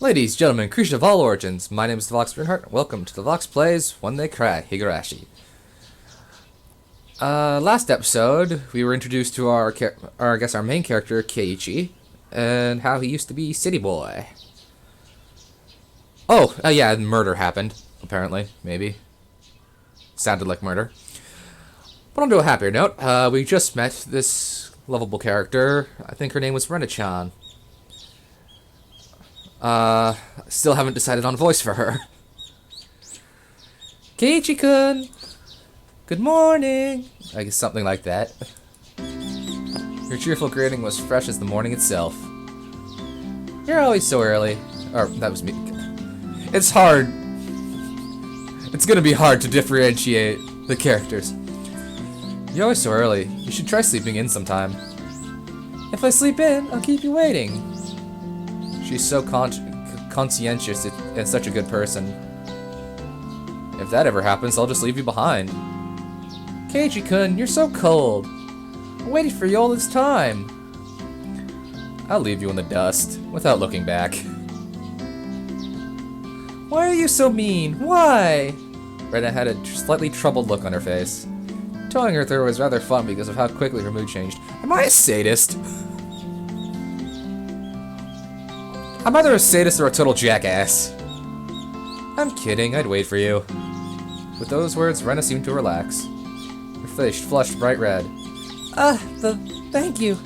Ladies, gentlemen, creatures of all origins, my name is Devox, and welcome to Devox Plays When They Cry, Higurashi. Last episode, we were introduced to our main character, Keiichi, and how he used to be City Boy. Oh, yeah, murder happened, apparently, maybe. Sounded like murder. But on to a happier note, we just met this lovable character. I think her name was Rena-chan. Still haven't decided on a voice for her. Keiichi-kun! Good morning! I guess something like that. Your cheerful greeting was fresh as the morning itself. You're always so early. Or, that was me. It's hard. It's gonna be hard to differentiate the characters. You're always so early. You should try sleeping in sometime. If I sleep in, I'll keep you waiting. She's so conscientious and such a good person. If that ever happens, I'll just leave you behind. Keiichi-kun, you're so cold. I waited for you all this time. I'll leave you in the dust, without looking back. Why are you so mean? Why? Rena had a slightly troubled look on her face. Towing her through was rather fun because of how quickly her mood changed. Am I a sadist? I'm either a sadist or a total jackass. I'm kidding, I'd wait for you. With those words, Rena seemed to relax. Her face flushed bright red. Thank you.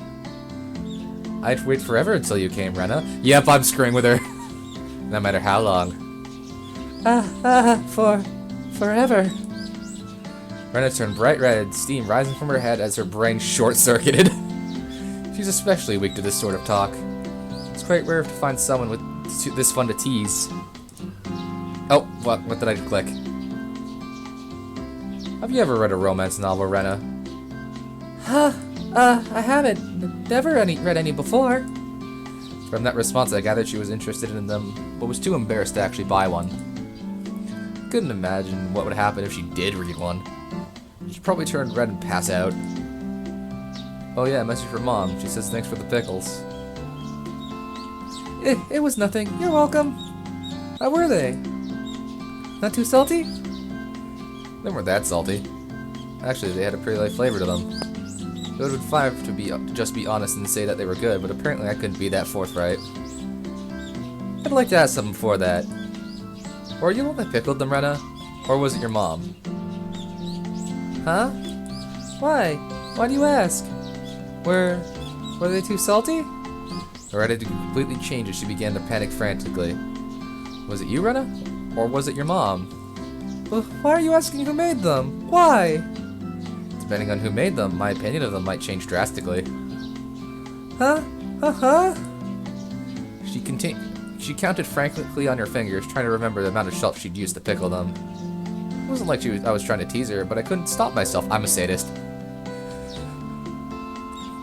I'd wait forever until you came, Rena. Yep, I'm screwing with her. No matter how long. Forever. Rena turned bright red, steam rising from her head as her brain short-circuited. She's especially weak to this sort of talk. It's quite rare to find someone with this fun to tease. Oh, what did I click? Have you ever read a romance novel, Rena? I haven't. Never read any before. From that response, I gathered she was interested in them, but was too embarrassed to actually buy one. Couldn't imagine what would happen if she did read one. She'd probably turn red and pass out. Oh yeah, message from Mom. She says thanks for the pickles. It was nothing. You're welcome. How were they? Not too salty? They weren't that salty. Actually, they had a pretty light flavor to them. It would have been fine to just be honest and say that they were good, but apparently I couldn't be that forthright. I'd like to ask something before that. Were you the one that pickled them, Rena? Or was it your mom? Huh? Why? Why do you ask? Were they too salty? Her attitude completely changed as she began to panic frantically. Was it you, Rena? Or was it your mom? Well, why are you asking who made them? Why? Depending on who made them, my opinion of them might change drastically. Huh? She counted frantically on her fingers, trying to remember the amount of salt she'd used to pickle them. It wasn't like I was trying to tease her, but I couldn't stop myself. I'm a sadist.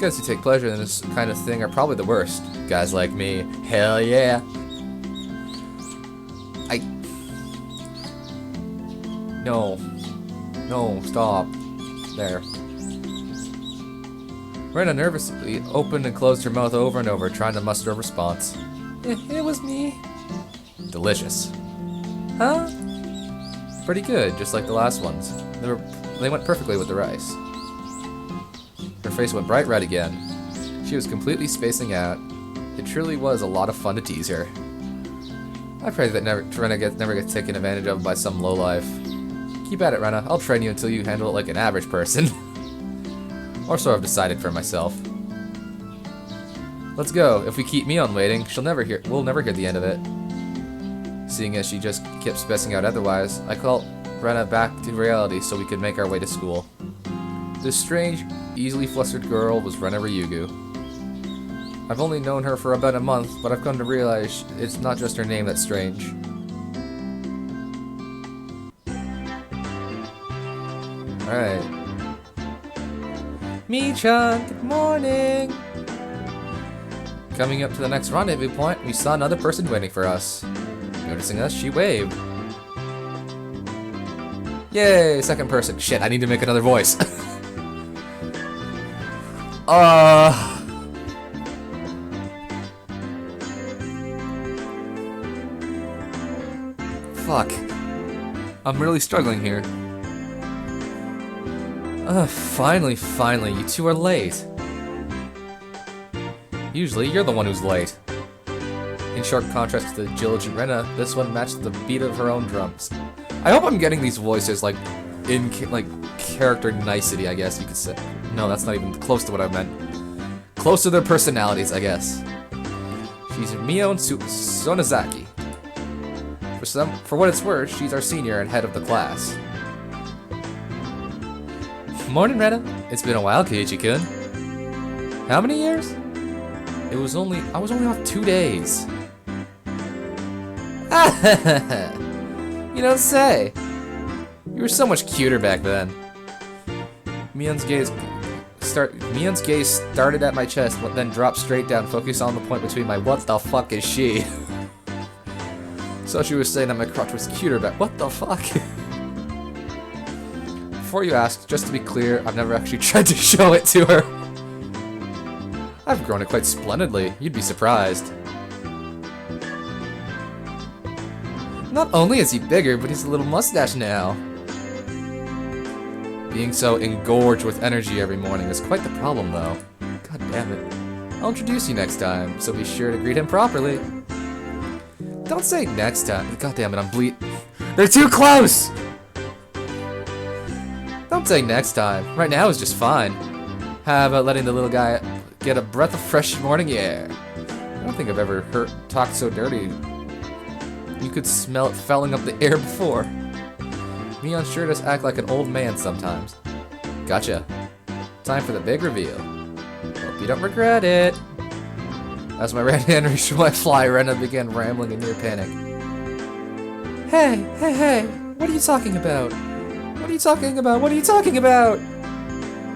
Guys who take pleasure in this kind of thing are probably the worst. Guys like me. Hell yeah. No, stop. There. Rena nervously opened and closed her mouth over and over, trying to muster a response. It was me. Delicious. Huh? Pretty good, just like the last ones. They went perfectly with the rice. Her face went bright red again. She was completely spacing out. It truly was a lot of fun to tease her. I pray that Rena never gets taken advantage of by some lowlife. Keep at it, Rena. I'll train you until you handle it like an average person. Or so I've decided for myself. Let's go. If we keep me on waiting, we'll never hear the end of it. Seeing as she just kept spacing out otherwise, I called Rena back to reality so we could make our way to school. This strange, easily flustered girl was Rena Ryugu. I've only known her for about a month, but I've come to realize it's not just her name that's strange. Alright. Mi-chan, good morning! Coming up to the next rendezvous point, we saw another person waiting for us. Noticing us, she waved. Yay, second person. Shit, I need to make another voice. Fuck. I'm really struggling here. Finally, you two are late. Usually, you're the one who's late. In sharp contrast to the diligent Rena, this one matched the beat of her own drums. I hope I'm getting these voices, like, in, character nicety, I guess you could say. No, that's not even close to what I meant. Close to their personalities, I guess. She's Mio and Sonozaki. For what it's worth, she's our senior and head of the class. Morning, Rena. It's been a while, Keiichi-kun. How many years? I was only off 2 days. You don't say. You were so much cuter back then. Mion's gaze started at my chest, but then dropped straight down, focused on the point between my what the fuck is she? So she was saying that my crotch was cuter back. What the fuck? Before you ask, just to be clear, I've never actually tried to show it to her. I've grown it quite splendidly. You'd be surprised. Not only is he bigger, but he's a little mustache now. Being so engorged with energy every morning is quite the problem, though. God damn it. I'll introduce you next time, so be sure to greet him properly. Don't say next time. God damn it, I'm They're too close! Don't say next time. Right now is just fine. How about letting the little guy get a breath of fresh morning air? I don't think I've ever talked so dirty. You could smell it fouling up the air before. Mion sure does act like an old man sometimes. Gotcha. Time for the big reveal. Hope you don't regret it. As my right hand reached for my fly, Rena began rambling in near panic. Hey, what are you talking about? What are you talking about?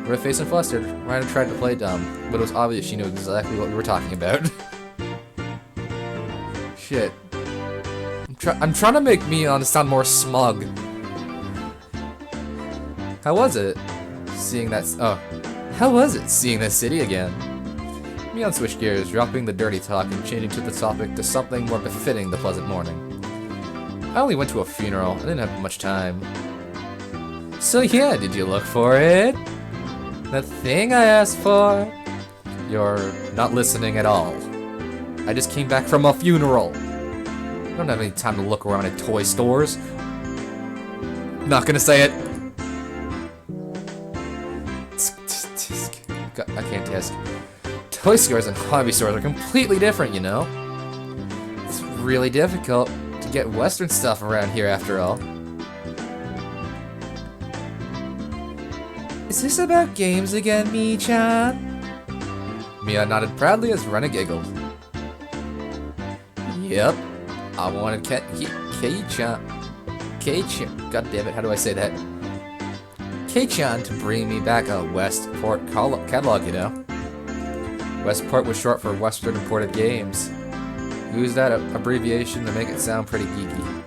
Red-faced and flustered, Rena tried to play dumb, but it was obvious she knew exactly what we were talking about. Shit. I'm trying to make Mion sound more smug. How was it? Seeing that city again? Mion switched gears, dropping the dirty talk and changing to the topic to something more befitting the pleasant morning. I only went to a funeral. I didn't have much time. So yeah, did you look for it? The thing I asked for? You're not listening at all. I just came back from a funeral. I don't have any time to look around at toy stores. Not gonna say it. I can't tisk. Toy stores and hobby stores are completely different, you know? It's really difficult to get Western stuff around here after all. Is this about games again, Mii-chan? Mia nodded proudly as Rena giggled. Yep. I wanted Kei-chan. God damn it, how do I say that? Kei-chan to bring me back a Westport catalog, you know? Westport was short for Western Imported Games. Use that abbreviation to make it sound pretty geeky.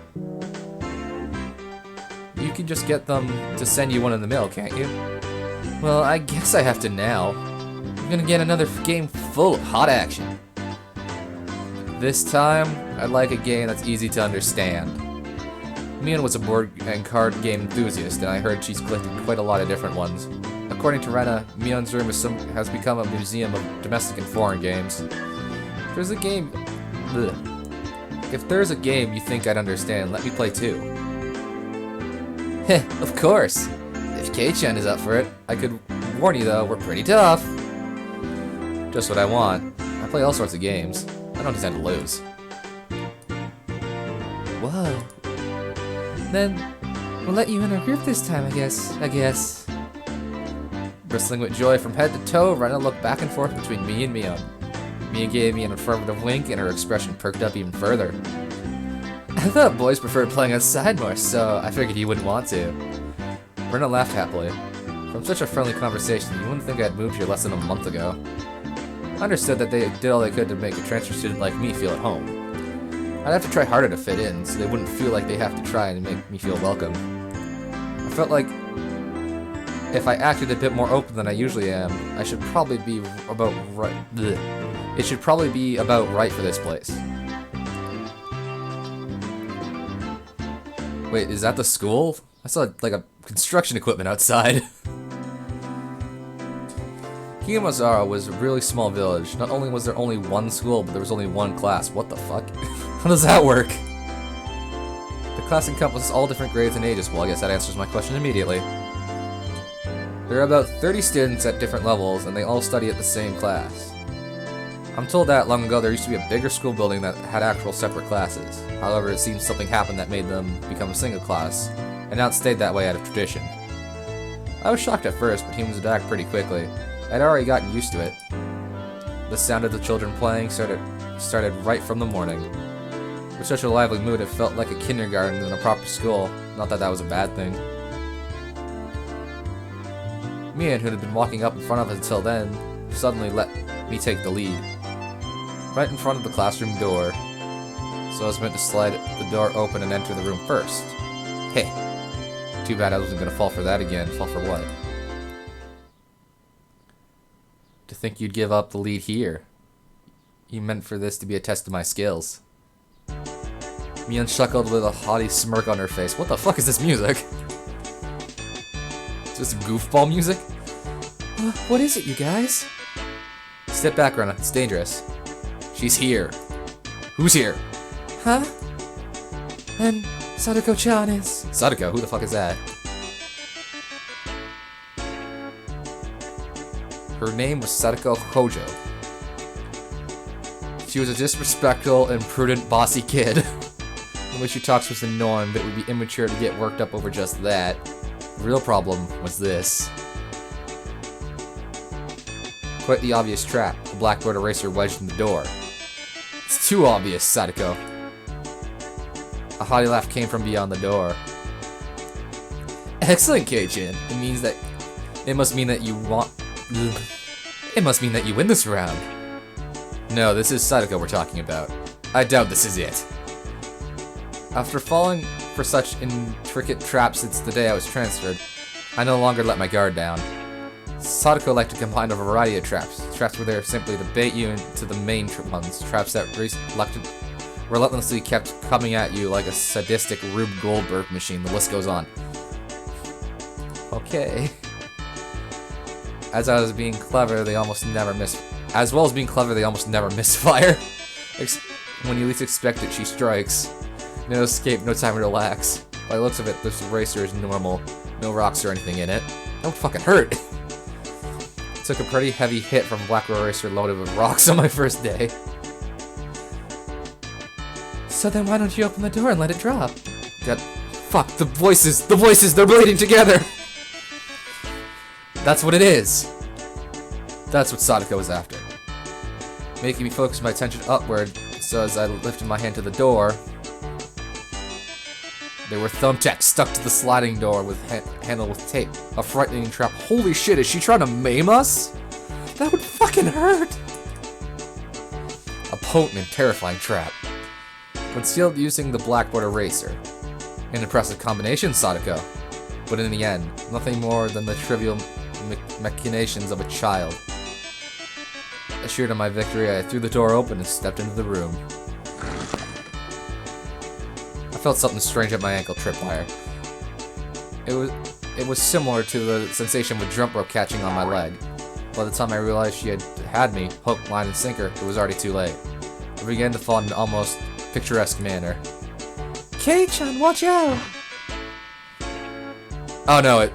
You can just get them to send you one in the mail, can't you? Well, I guess I have to now. I'm gonna get another game full of hot action. This time, I'd like a game that's easy to understand. Mion was a board and card game enthusiast, and I heard she's collected quite a lot of different ones. According to Rena, Mion's room has become a museum of domestic and foreign games. If there's a game you think I'd understand, let me play too. Heh, of course. If Kei-chan is up for it, I could warn you though, we're pretty tough. Just what I want. I play all sorts of games. I don't intend to lose. Whoa. Then, we'll let you in our group this time, I guess. Bristling with joy from head to toe, Rena looked back and forth between me and Mion. Mia gave me an affirmative wink, and her expression perked up even further. I thought boys preferred playing outside more, so I figured you wouldn't want to. Rena laughed happily. From such a friendly conversation, you wouldn't think I had moved here less than a month ago. I understood that they did all they could to make a transfer student like me feel at home. I'd have to try harder to fit in, so they wouldn't feel like they have to try and make me feel welcome. I felt like if I acted a bit more open than I usually am, it should probably be about right for this place. Wait, is that the school? I saw like a construction equipment outside. Higurashi was a really small village. Not only was there only one school, but there was only one class. What the fuck? How does that work? The class encompasses all different grades and ages. Well, I guess that answers my question immediately. There are about 30 students at different levels, and they all study at the same class. I'm told that long ago there used to be a bigger school building that had actual separate classes. However, it seems something happened that made them become a single class, and now it stayed that way out of tradition. I was shocked at first, but humans adapt pretty quickly. I'd already gotten used to it. The sound of the children playing started right from the morning. With such a lively mood, it felt like a kindergarten than a proper school. Not that that was a bad thing. Mian, who had been walking up in front of us until then, suddenly let me take the lead. Right in front of the classroom door. So I was meant to slide the door open and enter the room first. Hey. Too bad I wasn't gonna fall for that again. Fall for what? To think you'd give up the lead here. You meant for this to be a test of my skills. Mian chuckled with a haughty smirk on her face. What the fuck is this music? Is this goofball music? What is it, you guys? Step back, Rena. It's dangerous. She's here. Who's here? Huh? And Sadako-chan is... Sadako? Who the fuck is that? Her name was Sadako Hojo. She was a disrespectful and prudent bossy kid. The way she talks was the norm, but it would be immature to get worked up over just that. The real problem was this. Quite the obvious trap, a blackboard eraser wedged in the door. It's too obvious, Sadako. A haughty laugh came from beyond the door. Excellent, Kei-chan. It must mean that you win this round. No, this is Sadako we're talking about. I doubt this is it. After falling for such intricate traps since the day I was transferred, I no longer let my guard down. Sadako liked to combine a variety of traps. Traps were there simply to bait you into the main ones. Traps that relentlessly kept coming at you like a sadistic Rube Goldberg machine. The list goes on. Okay. As well as being clever, they almost never misfire. When you least expect it, she strikes. No escape, no time to relax. By the looks of it, this eraser is normal. No rocks or anything in it. That would fucking hurt. Took a pretty heavy hit from a blackboard eraser loaded with rocks on my first day. So then why don't you open the door and let it drop? Fuck, the voices, they're bleeding together! That's what it is. That's what Sadako was after. Making me focus my attention upward, so as I lifted my hand to the door, there were thumbtacks stuck to the sliding door with handle with tape. A frightening trap. Holy shit, is she trying to maim us? That would fucking hurt! A potent and terrifying trap. Concealed using the blackboard eraser. An impressive combination, Sadako. But in the end, nothing more than the trivial machinations of a child. Assured of my victory, I threw the door open and stepped into the room. I felt something strange at my ankle tripwire. It was similar to the sensation of a jump rope catching on my leg. By the time I realized she had me, hook, line, and sinker, it was already too late. I began to fall in an almost picturesque manner. Kei-chan, watch out! Oh no,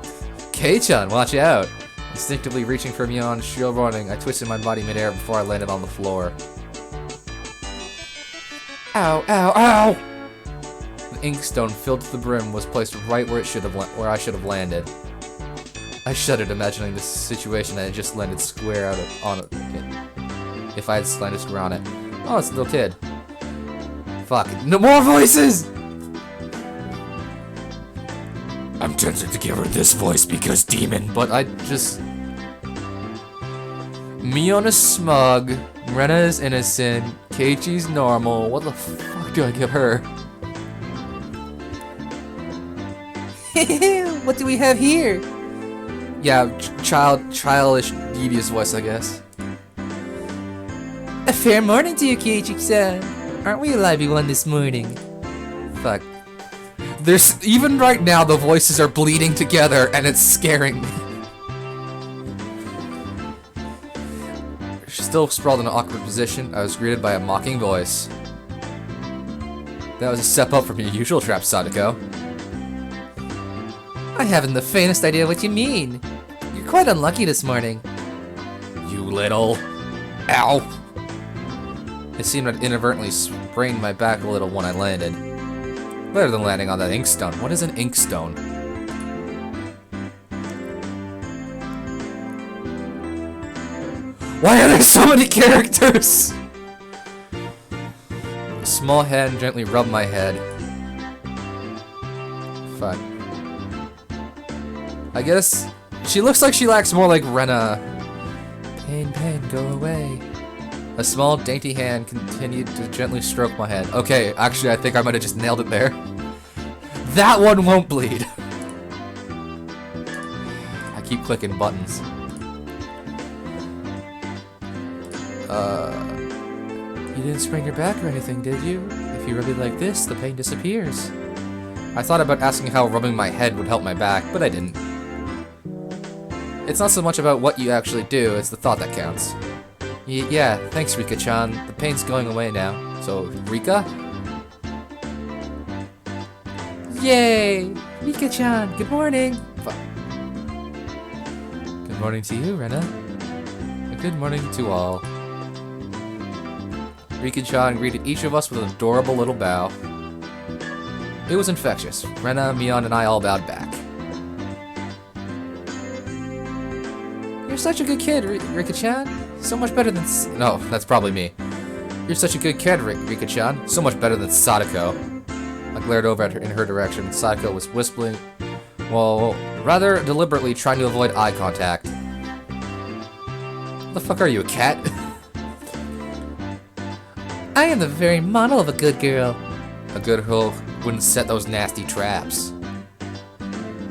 Kei-chan, watch out! Instinctively reaching for Mion's shield running, I twisted my body midair before I landed on the floor. Ow, ow, ow! The inkstone filled to the brim was placed right where I should have landed. I shuddered, imagining this situation that had just landed square on it. If I had landed square on it. Oh, it's a little kid. Fuck. No more voices! I'm tempted to give her this voice because demon, but I just... Mion is smug, Rena is innocent, Keiichi's normal. What the fuck do I give her? What do we have here? Yeah, childish, devious voice, I guess. A fair morning to you, Keiichi-san. Aren't we a lively one this morning? Fuck. There's even right now the voices are bleeding together and it's scaring me. Still sprawled in an awkward position, I was greeted by a mocking voice. That was a step up from your usual trap, Sadako. I haven't the faintest idea what you mean. You're quite unlucky this morning. You little... Ow! It seemed I'd inadvertently sprained my back a little when I landed. Better than landing on that inkstone. What is an inkstone? Why are there so many characters? A small hand gently rubbed my head. Fuck. I guess she looks like she lacks more like Rena. Pain, pain, go away. A small, dainty hand continued to gently stroke my head. Okay, actually, I think I might have just nailed it there. That one won't bleed. I keep clicking buttons. You didn't sprain your back or anything, did you? If you rub it like this, the pain disappears. I thought about asking how rubbing my head would help my back, but I didn't. It's not so much about what you actually do, it's the thought that counts. Yeah, thanks, Rika-chan. The pain's going away now. So, Rika? Yay! Rika-chan, good morning! Fuck. Good morning to you, Rena. And good morning to all. Rika-chan greeted each of us with an adorable little bow. It was infectious. Rena, Mion, and I all bowed back. You're such a good kid, Rika-chan. So much better than... No, that's probably me. You're such a good kid, Rika-chan. So much better than Sadako. I glared over at her in her direction. Sadako was whistling, well, rather deliberately trying to avoid eye contact. What the fuck are you, a cat? I am the very model of a good girl. A good girl wouldn't set those nasty traps.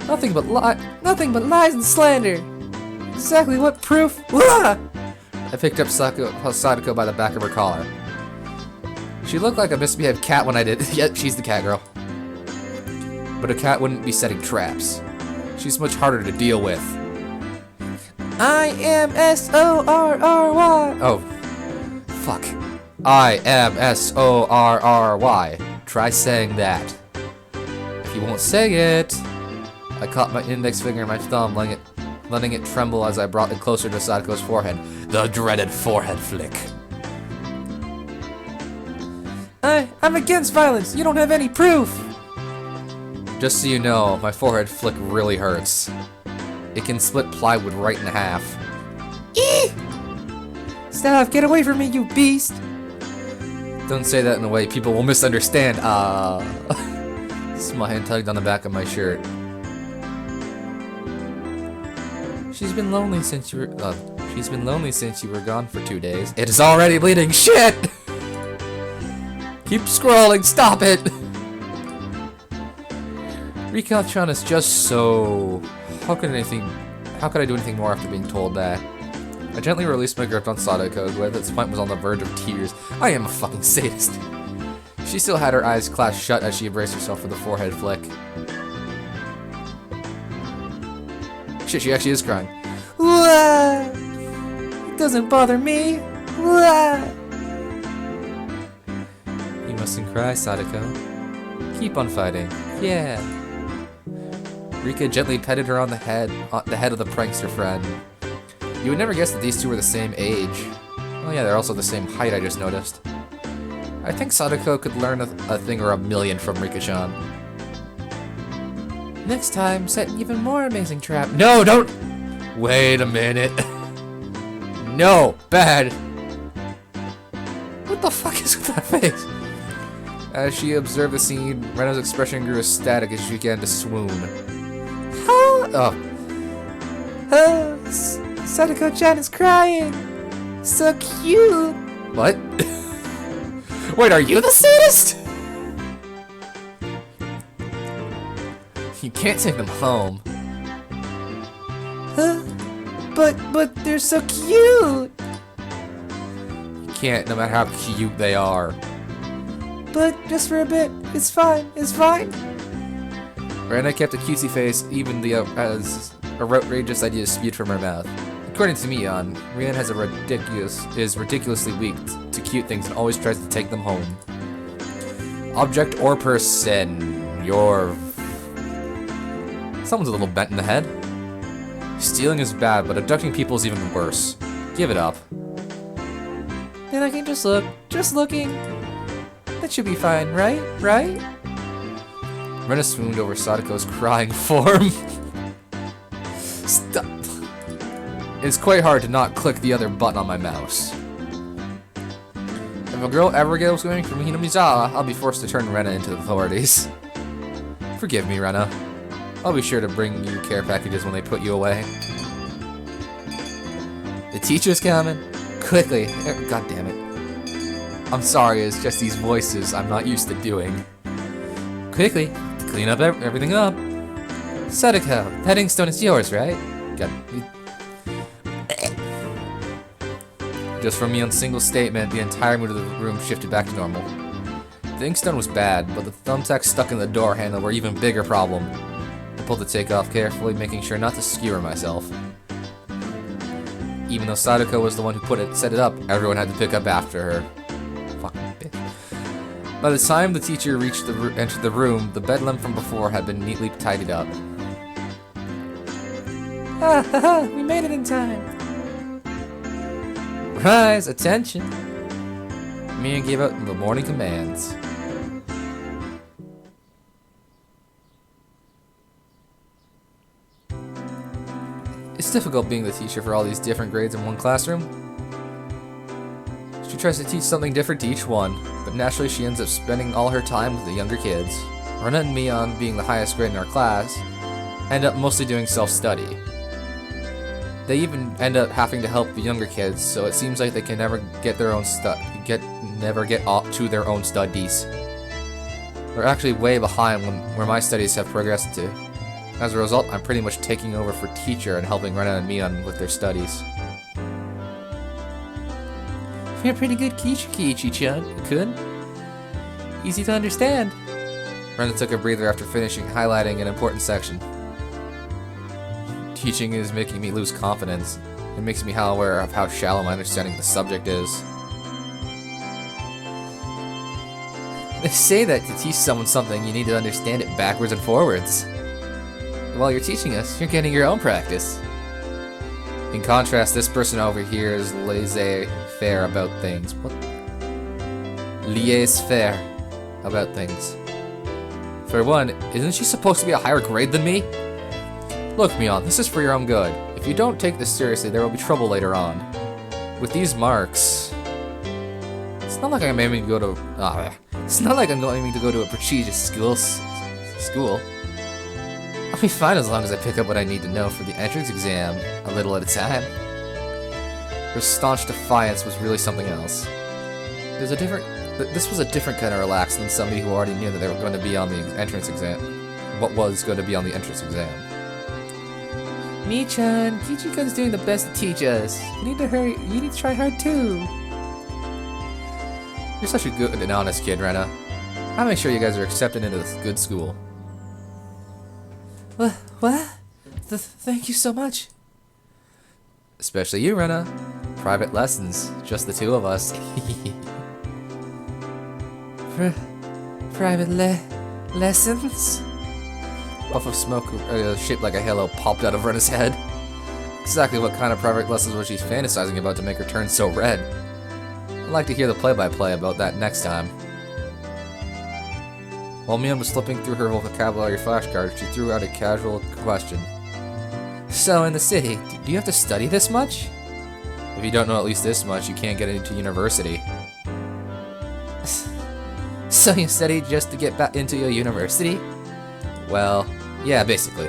Nothing but lies and slander. Exactly what proof? I picked up Sadako by the back of her collar. She looked like a misbehaved cat when I did. Yep, she's the cat girl. But a cat wouldn't be setting traps. She's much harder to deal with. I-M-S-O-R-R-Y. Oh, fuck. I-M-S-O-R-R-Y. Try saying that. If you won't say it. I caught my index finger and my thumb, letting it tremble as I brought it closer to Sadako's forehead. The dreaded forehead flick. I'm against violence. You don't have any proof. Just so you know, my forehead flick really hurts. It can split plywood right in half. Eee! Stop! Get away from me, you beast! Don't say that in a way people will misunderstand. My hand tugged on the back of my shirt. She's been lonely since you were gone for 2 days. It is already bleeding. Shit! Keep scrolling. Stop it. Rika-chan is just so. How could I do anything more after being told that? I gently released my grip on Sadako, who at this point was on the verge of tears. I am a fucking sadist. She still had her eyes clasped shut as she embraced herself for the forehead flick. Shit, she actually is crying. It doesn't bother me. You mustn't cry, Sadako. Keep on fighting. Yeah. Rika gently petted her on the head of the prankster friend. You would never guess that these two were the same age. Oh yeah, they're also the same height, I just noticed. I think Sadako could learn a thing or a million from Rika-chan. Next time, set an even more amazing trap. No, don't! Wait a minute. No, bad. What the fuck is with that face? As she observed the scene, Rena's expression grew ecstatic as she began to swoon. Sadako-chan is crying. So cute. What? Wait, are you the sadist? You can't take them home. But they're so cute. You can't, no matter how cute they are. But just for a bit. It's fine. It's fine. Rena kept a cutesy face, even as a outrageous idea spewed from her mouth. According to Mion, Rian is ridiculously weak to cute things and always tries to take them home. Object or person? Someone's a little bent in the head. Stealing is bad, but abducting people is even worse. Give it up. Then I can just look. Just looking. That should be fine, right? Right? Rena swooned over Sadako's crying form. Stop. It's quite hard to not click the other button on my mouse. If a girl ever gets going from HINAMIZAWA, I'll be forced to turn Rena into the authorities. Forgive me, Rena. I'll be sure to bring you care packages when they put you away. The teacher's coming. Quickly. God damn it. I'm sorry, it's just these voices I'm not used to doing. Quickly. Clean up everything up. Sadako, the heading stone is yours, right? Just from Mion's single statement, the entire mood of the room shifted back to normal. The inkstone was bad, but the thumbtacks stuck in the door handle were an even bigger problem. I pulled the tape off carefully, making sure not to skewer myself. Even though Sadako was the one who set it up, everyone had to pick up after her. Fucking bitch. By the time the teacher entered the room, the bedlam from before had been neatly tidied up. Ah, haha, we made it in time. Rise, attention. Mia gave out the morning commands. It's difficult being the teacher for all these different grades in one classroom. She tries to teach something different to each one, but naturally she ends up spending all her time with the younger kids. Rena and Mion, being the highest grade in our class, end up mostly doing self-study. They even end up having to help the younger kids, so it seems like they can never get their own never get up to their own studies. They're actually way behind where my studies have progressed to. As a result, I'm pretty much taking over for teacher and helping Rena and Mion with their studies. You're pretty good Kiichi-chan, kun. Easy to understand. Rena took a breather after finishing highlighting an important section. Teaching is making me lose confidence. It makes me aware of how shallow my understanding of the subject is. They say that to teach someone something, you need to understand it backwards and forwards. While you're teaching us, you're getting your own practice. In contrast, this person over here is laissez-faire about things. What? Laissez-faire about things. For one, isn't she supposed to be a higher grade than me? Look, Mion, this is for your own good. If you don't take this seriously, there will be trouble later on. With these marks, it's not like I'm aiming to go to. It's not like I'm aiming to go to a prestigious school. I'll be fine as long as I pick up what I need to know for the entrance exam, a little at a time. Her staunch defiance was really something else. This was a different kind of relax than somebody who already knew that they were going to be on the entrance exam. What was going to be on the entrance exam? Mi-chan, Kichi-kun's doing the best to teach us. You need to hurry. You need to try hard too. You're such a good and honest kid, Rena. I'll make sure you guys are accepted into this good school. What? Thank you so much. Especially you, Rena. Private lessons, just the two of us. Private lessons? Puff of smoke shaped like a halo popped out of Rena's head. Exactly what kind of private lessons was she fantasizing about to make her turn so red? I'd like to hear the play-by-play about that next time. While Mion was flipping through her vocabulary flashcards, she threw out a casual question. So, in the city, do you have to study this much? If you don't know at least this much, you can't get into university. So you study just to get back into your university? Well, yeah, basically.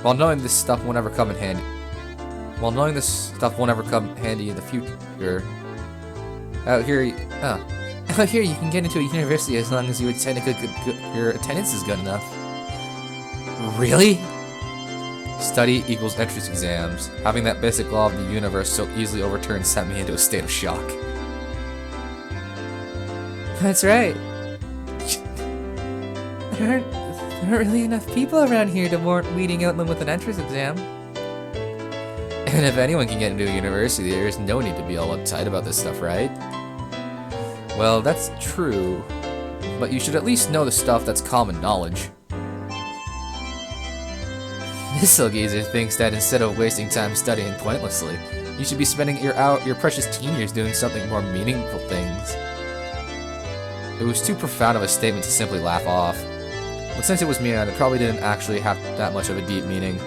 While knowing this stuff won't ever come in handy. In the future. Out here you can get into a university as long as your attendance is good enough. Really? Study equals entrance exams. Having that basic law of the universe so easily overturned sent me into a state of shock. That's right. There aren't really enough people around here to warrant weeding out them with an entrance exam. And if anyone can get into a university, there's no need to be all uptight about this stuff, right? Well, that's true, but you should at least know the stuff that's common knowledge. This little geezer thinks that instead of wasting time studying pointlessly, you should be spending your precious teen years doing something more meaningful things. It was too profound of a statement to simply laugh off. But since it was me, it probably didn't actually have that much of a deep meaning.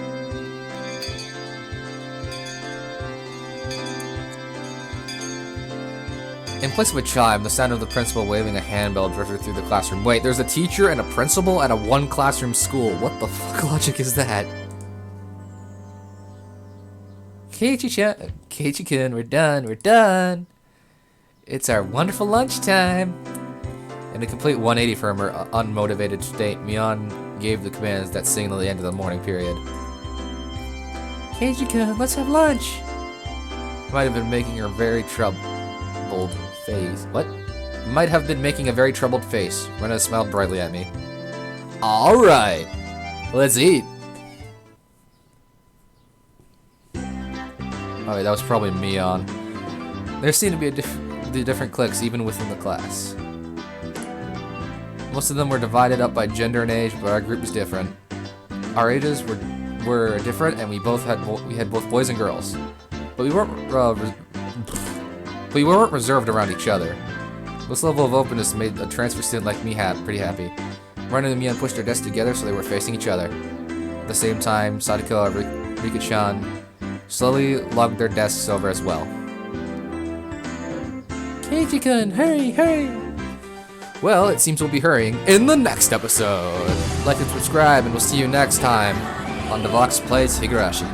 In place of a chime, the sound of the principal waving a handbell drifted through the classroom. Wait, there's a teacher and a principal at a one-classroom school. What the fuck logic is that? Keiichi-kun, we're done. It's our wonderful lunchtime. In a complete 180 from her unmotivated state, Mion gave the commands that signal the end of the morning period. Keiichi-kun, let's have lunch. Might have been making her very troubled face. What? Might have been making a very troubled face. Rena smiled brightly at me. Alright, let's eat. Alright, that was probably Mion. There seemed to be different cliques even within the class. Most of them were divided up by gender and age, but our group was different. Our ages were different, and we had both boys and girls. But we weren't reserved around each other. This level of openness made a transfer student like me pretty happy. Rena and Mion pushed their desks together so they were facing each other. At the same time, Sadako and Rika-chan slowly lugged their desks over as well. Keiichi-kun, hurry! Well, it seems we'll be hurrying in the next episode. Like and subscribe, and we'll see you next time on Devox Plays Higurashi.